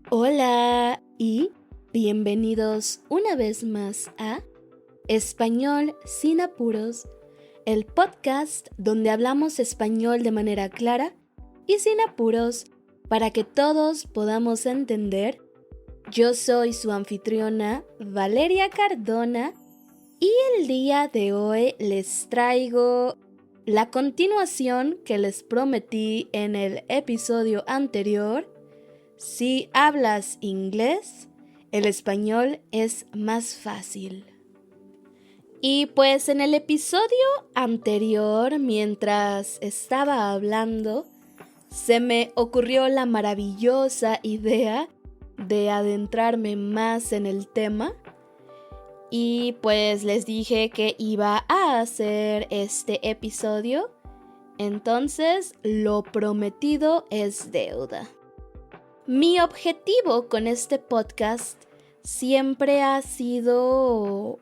Hola y bienvenidos una vez más a Español sin apuros, el podcast donde hablamos español de manera clara y sin apuros para que todos podamos entender. Yo soy su anfitriona Valeria Cardona y el día de hoy les traigo la continuación que les prometí en el episodio anterior. Si hablas inglés, el español es más fácil. Y pues en el episodio anterior, mientras estaba hablando, se me ocurrió la maravillosa idea de adentrarme más en el tema. Y pues les dije que iba a hacer este episodio. Entonces, lo prometido es deuda. Mi objetivo con este podcast siempre ha sido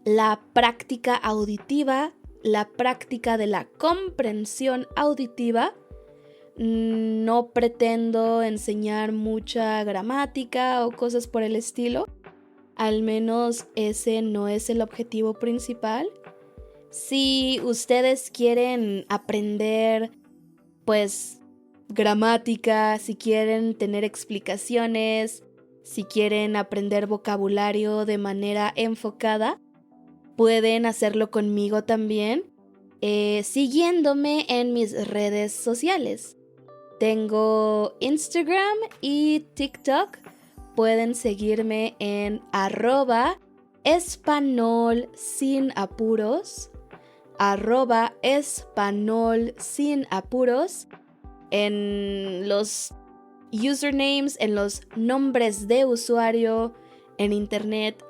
la práctica auditiva, la práctica de la comprensión auditiva. No pretendo enseñar mucha gramática o cosas por el estilo. Al menos ese no es el objetivo principal. Si ustedes quieren aprender, pues, gramática, si quieren tener explicaciones, si quieren aprender vocabulario de manera enfocada, pueden hacerlo conmigo también, siguiéndome en mis redes sociales. Tengo Instagram y TikTok. Pueden seguirme en @espanolsinapuros, @espanolsinapuros. En los usernames, en los nombres de usuario en internet,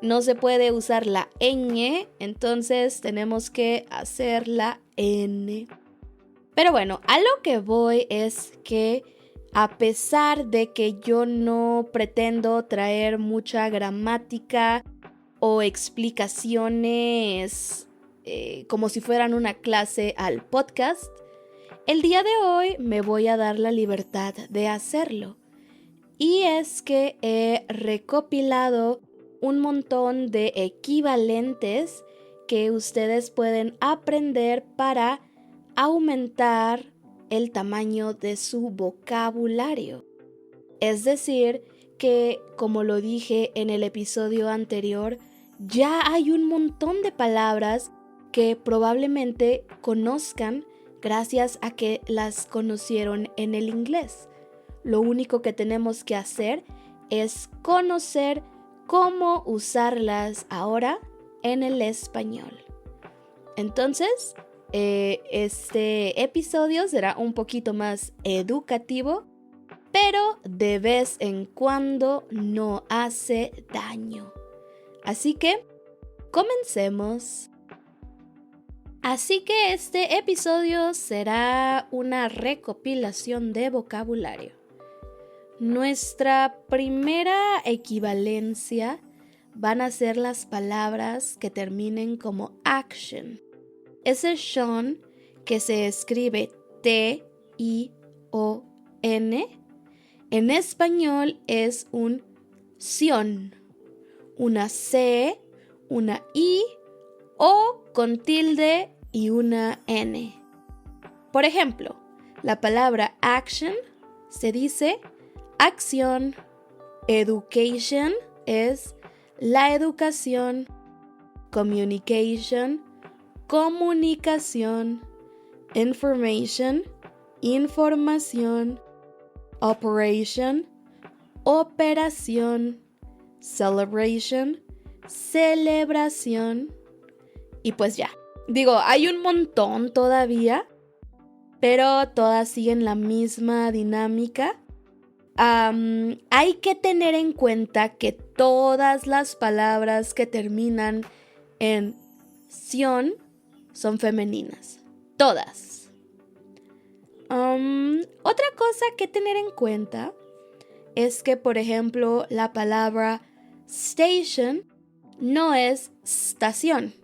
no se puede usar la ñ, entonces tenemos que hacer la n. Pero bueno, a lo que voy es que a pesar de que yo no pretendo traer mucha gramática o explicaciones como si fueran una clase al podcast, el día de hoy me voy a dar la libertad de hacerlo. Y es que he recopilado un montón de equivalentes que ustedes pueden aprender para aumentar el tamaño de su vocabulario. Es decir, que como lo dije en el episodio anterior, ya hay un montón de palabras que probablemente conozcan gracias a que las conocieron en el inglés. Lo único que tenemos que hacer es conocer cómo usarlas ahora en el español. Entonces, este episodio será un poquito más educativo, pero de vez en cuando no hace daño. Así que, comencemos. Así que este episodio será una recopilación de vocabulario. Nuestra primera equivalencia van a ser las palabras que terminen como action. Ese shon que se escribe T-I-O-N, en español es un sion, una C, una I o con tilde y una N. Por ejemplo, la palabra action se dice acción, education es la educación, communication, comunicación, information, información, operation, operación, celebration, celebración. Y pues ya, hay un montón todavía, pero todas siguen la misma dinámica. Hay que tener en cuenta que todas las palabras que terminan en ción son femeninas. Todas. Otra cosa que tener en cuenta es que, por ejemplo, la palabra station no es estación,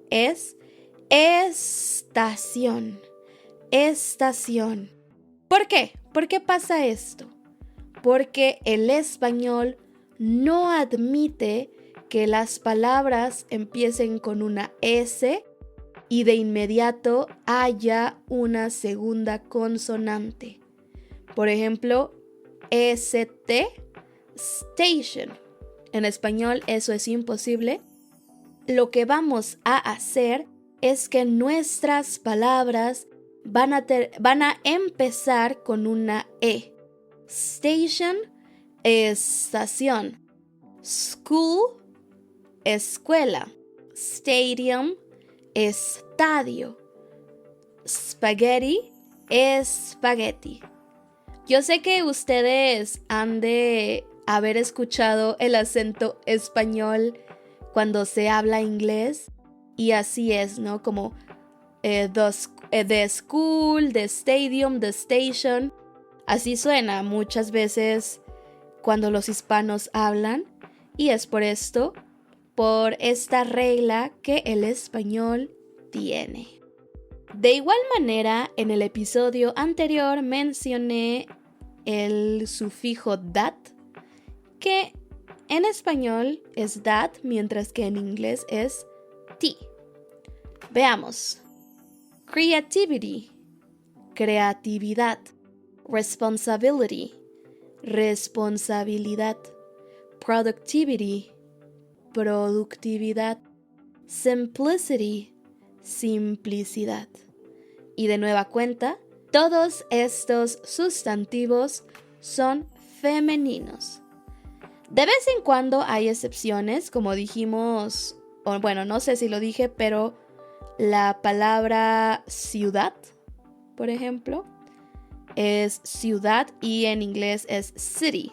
es estación. Estación. ¿Por qué? ¿Por qué pasa esto? porque el español no admite que las palabras empiecen con una S y de inmediato haya una segunda consonante. Por ejemplo, ST, station. En español eso es imposible. Lo que vamos a hacer es que nuestras palabras van a empezar con una E. Station, estación. School, escuela. Stadium, estadio. Spaghetti, espagueti. Yo sé que ustedes han de haber escuchado el acento español cuando se habla inglés, y así es, ¿no? Como the school, the stadium, the station. Así suena muchas veces cuando los hispanos hablan, y es por esta regla que el español tiene. De igual manera, en el episodio anterior mencioné el sufijo dat, que en español es that, mientras que en inglés es t. Veamos. Creativity, creatividad. Responsibility, responsabilidad. Productivity, productividad. Simplicity, simplicidad. Y de nueva cuenta, todos estos sustantivos son femeninos. De vez en cuando hay excepciones, como dijimos, o bueno, no sé si lo dije, pero la palabra ciudad, por ejemplo, es ciudad y en inglés es city,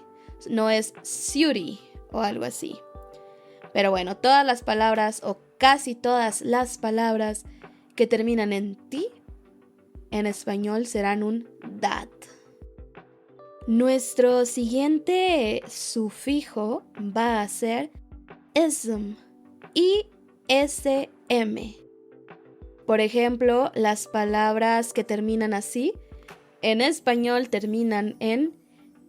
no es city o algo así. Pero bueno, todas las palabras o casi todas las palabras que terminan en ti, en español serán un dat. Nuestro siguiente sufijo va a ser ism, I-S-M. Por ejemplo, las palabras que terminan así, en español terminan en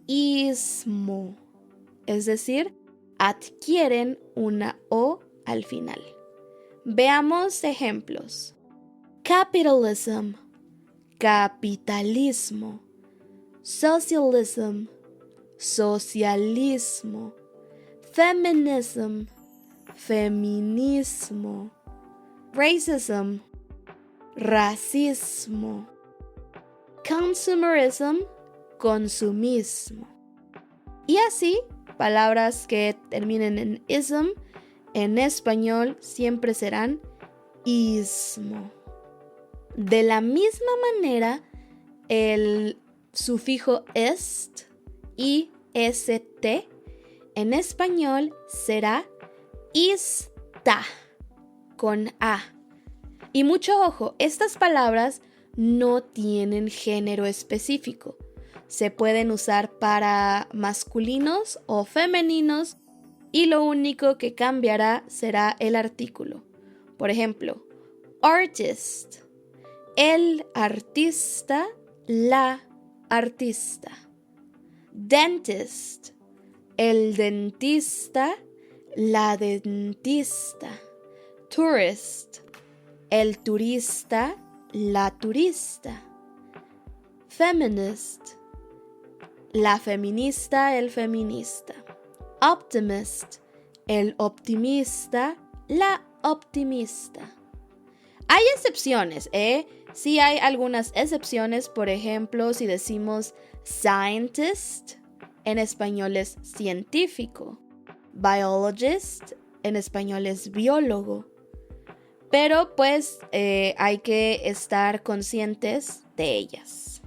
ismo, es decir, adquieren una O al final. Veamos ejemplos. Capitalism, capitalismo. Socialism, socialismo. Feminism, feminismo. Racism, racismo. Consumerism, consumismo. Y así, palabras que terminen en ism, en español siempre serán ismo. De la misma manera, el sufijo est, ist, en español será ista, con A. Y mucho ojo, estas palabras no tienen género específico. Se pueden usar para masculinos o femeninos y lo único que cambiará será el artículo. Por ejemplo, artist, el artista, la artista. Dentist, el dentista, la dentista. Tourist, el turista, la turista. Feminist, la feminista, el feminista. Optimist, el optimista, la optimista. Hay excepciones, Sí hay algunas excepciones, por ejemplo, si decimos scientist, en español es científico. Biologist, en español es biólogo. Pero pues hay que estar conscientes de ellas.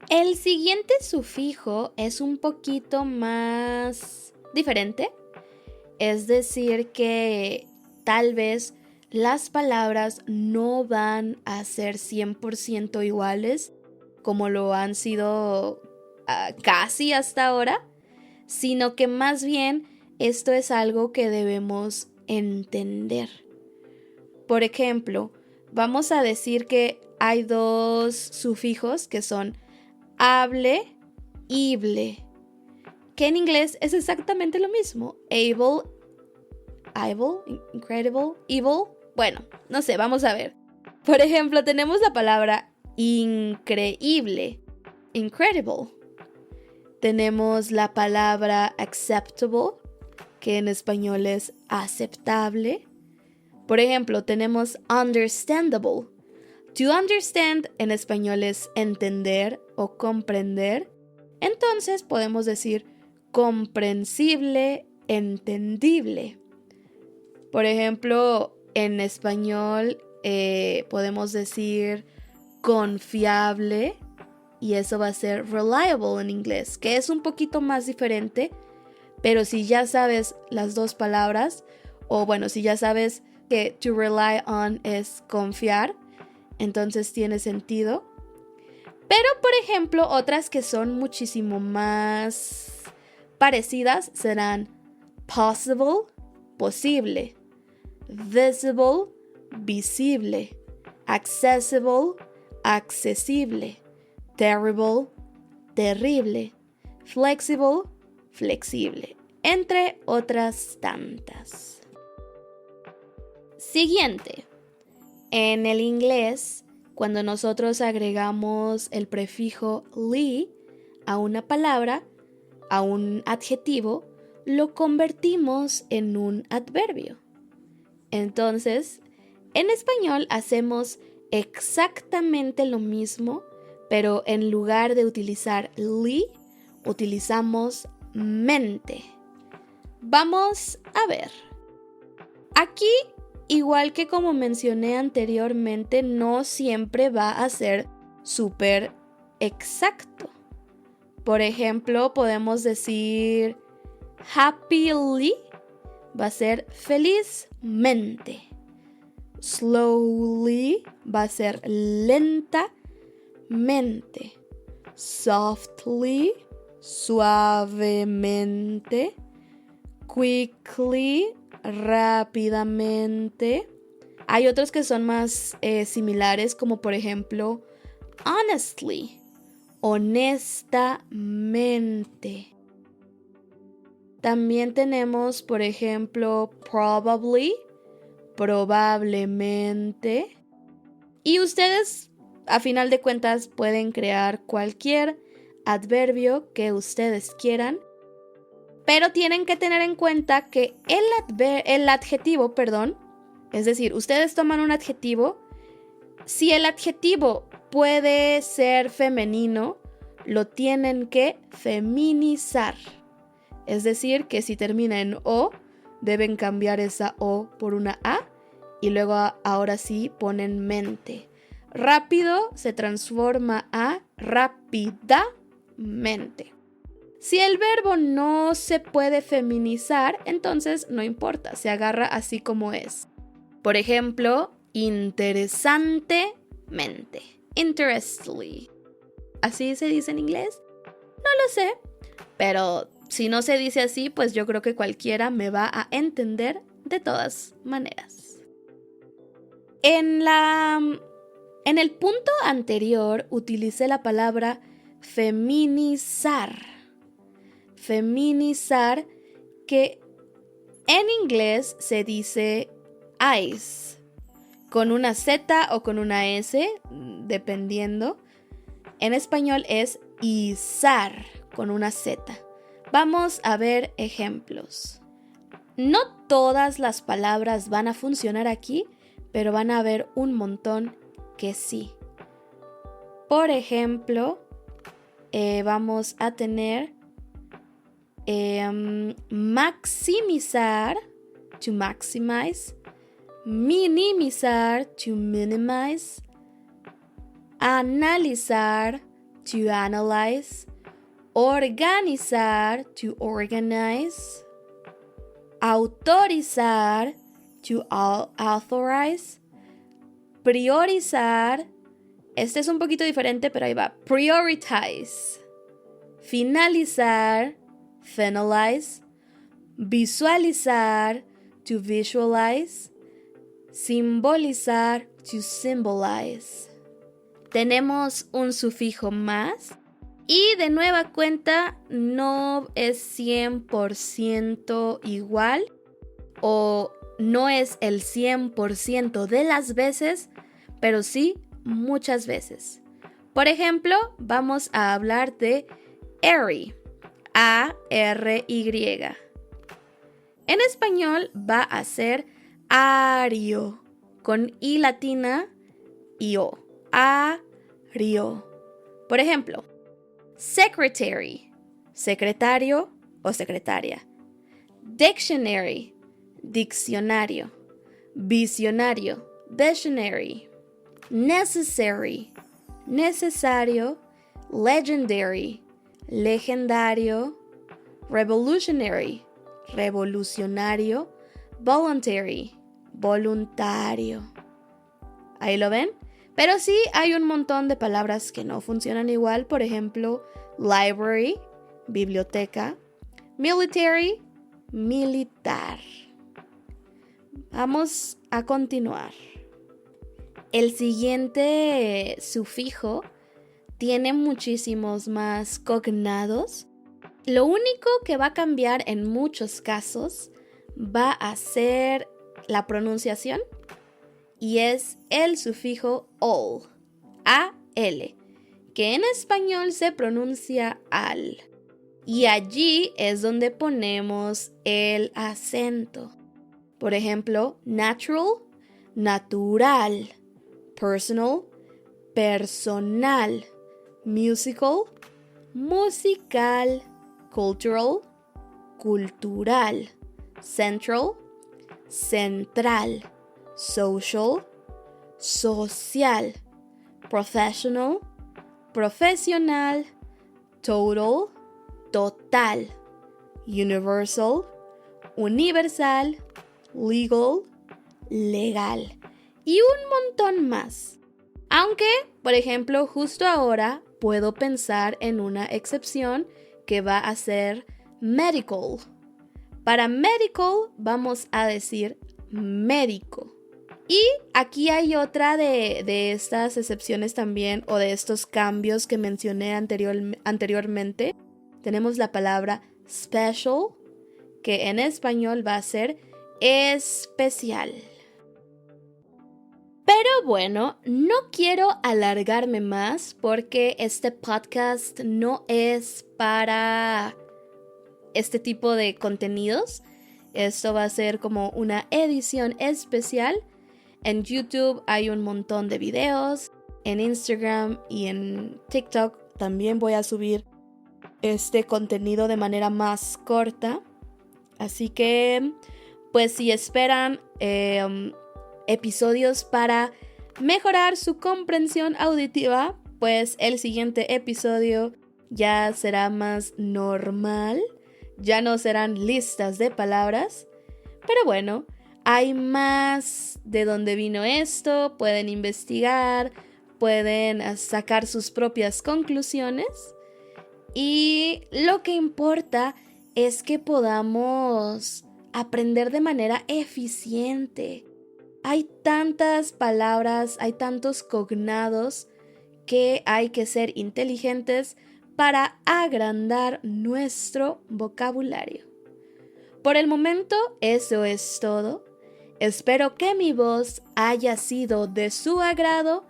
El siguiente sufijo es un poquito más diferente. Es decir que tal vez las palabras no van a ser 100% iguales como lo han sido casi hasta ahora, sino que más bien esto es algo que debemos entender. Por ejemplo, vamos a decir que hay dos sufijos que son hable increíble, que en inglés es exactamente lo mismo. Incredible, evil. Bueno, no sé, vamos a ver. Por ejemplo, tenemos la palabra increíble, incredible. Tenemos la palabra acceptable, que en español es aceptable. Por ejemplo, tenemos understandable. To understand en español es entender o comprender. Entonces podemos decir comprensible, entendible. Por ejemplo, en español podemos decir confiable y eso va a ser reliable en inglés, que es un poquito más diferente, pero si ya sabes las dos palabras, o bueno, si ya sabes que to rely on es confiar, entonces tiene sentido. Pero, por ejemplo, otras que son muchísimo más parecidas serán possible, posible, visible, visible, accessible, accesible, terrible, terrible, flexible, flexible, entre otras tantas. Siguiente. En el inglés, cuando nosotros agregamos el prefijo "ly" a una palabra, a un adjetivo, lo convertimos en un adverbio. Entonces, en español hacemos exactamente lo mismo, pero en lugar de utilizar "ly", utilizamos mente. Vamos a ver. Aquí, igual que como mencioné anteriormente, no siempre va a ser súper exacto. Por ejemplo, podemos decir happily, va a ser felizmente. Slowly va a ser lentamente. Softly, suavemente. Quickly, rápidamente. Hay otros que son más similares, como por ejemplo honestly, honestamente. También tenemos, por ejemplo, probably, probablemente. Y ustedes, a final de cuentas, pueden crear cualquier adverbio que ustedes quieran, pero tienen que tener en cuenta que el adjetivo, es decir, ustedes toman un adjetivo, si el adjetivo puede ser femenino, lo tienen que feminizar. Es decir, que si termina en O, deben cambiar esa O por una A y luego ahora sí ponen mente. Rápido se transforma a rápidamente. Si el verbo no se puede feminizar, entonces no importa, se agarra así como es. Por ejemplo, interesantemente. Interestly. ¿Así se dice en inglés? No lo sé, pero si no se dice así, pues yo creo que cualquiera me va a entender de todas maneras. En el punto anterior utilicé la palabra feminizar. Feminizar, que en inglés se dice eyes, con una Z o con una S, dependiendo. En español es izar, con una Z. Vamos a ver ejemplos. No todas las palabras van a funcionar aquí, pero van a haber un montón que sí. Por ejemplo, vamos a tener maximizar, to maximize, minimizar, to minimize, analizar, to analyze, organizar, to organize, autorizar, to authorize, priorizar, este es un poquito diferente, pero ahí va, prioritize, finalizar, finalize, visualizar, to visualize, simbolizar, to symbolize. Tenemos un sufijo más Y de nueva cuenta, no es 100% igual o no es el 100% de las veces, pero sí muchas veces. Por ejemplo, vamos a hablar de airy, A-R-Y. En español va a ser ario, con I latina y O. Ario. Por ejemplo, secretary, secretario o secretaria. Dictionary, diccionario. Visionario, visionary. Necessary, necesario. Legendary, legendario. Revolutionary, revolucionario. Voluntary, voluntario. ¿Ahí lo ven? Pero sí hay un montón de palabras que no funcionan igual. Por ejemplo, library, biblioteca. Military, militar. Vamos a continuar. El siguiente sufijo tiene muchísimos más cognados. Lo único que va a cambiar en muchos casos va a ser la pronunciación y es el sufijo all, A-L, que en español se pronuncia al. Y allí es donde ponemos el acento. Por ejemplo, natural, natural. Personal, personal. Musical, musical. Cultural, cultural. Central, central. Social, social. Professional, profesional. Total, total. Universal, universal. Legal, legal. Y un montón más. Aunque, por ejemplo, justo ahora puedo pensar en una excepción que va a ser medical. Para medical vamos a decir médico. Y aquí hay otra de estas excepciones también, o de estos cambios que mencioné anteriormente. Tenemos la palabra special, que en español va a ser especial. Pero bueno, no quiero alargarme más porque este podcast no es para este tipo de contenidos. Esto va a ser como una edición especial. En YouTube hay un montón de videos. En Instagram y en TikTok también voy a subir este contenido de manera más corta. Así que, pues si esperan episodios para mejorar su comprensión auditiva, pues el siguiente episodio ya será más normal. Ya no serán listas de palabras. Pero bueno, hay más de dónde vino esto. Pueden investigar, pueden sacar sus propias conclusiones. Y lo que importa es que podamos aprender de manera eficiente. Hay tantas palabras, hay tantos cognados que hay que ser inteligentes para agrandar nuestro vocabulario. Por el momento, eso es todo. Espero que mi voz haya sido de su agrado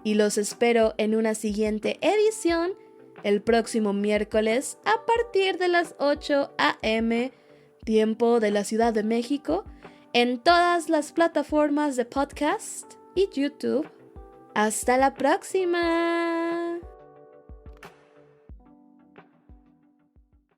y los espero en una siguiente edición el próximo miércoles a partir de las 8 a.m. tiempo de la Ciudad de México en todas las plataformas de podcast y YouTube. ¡Hasta la próxima!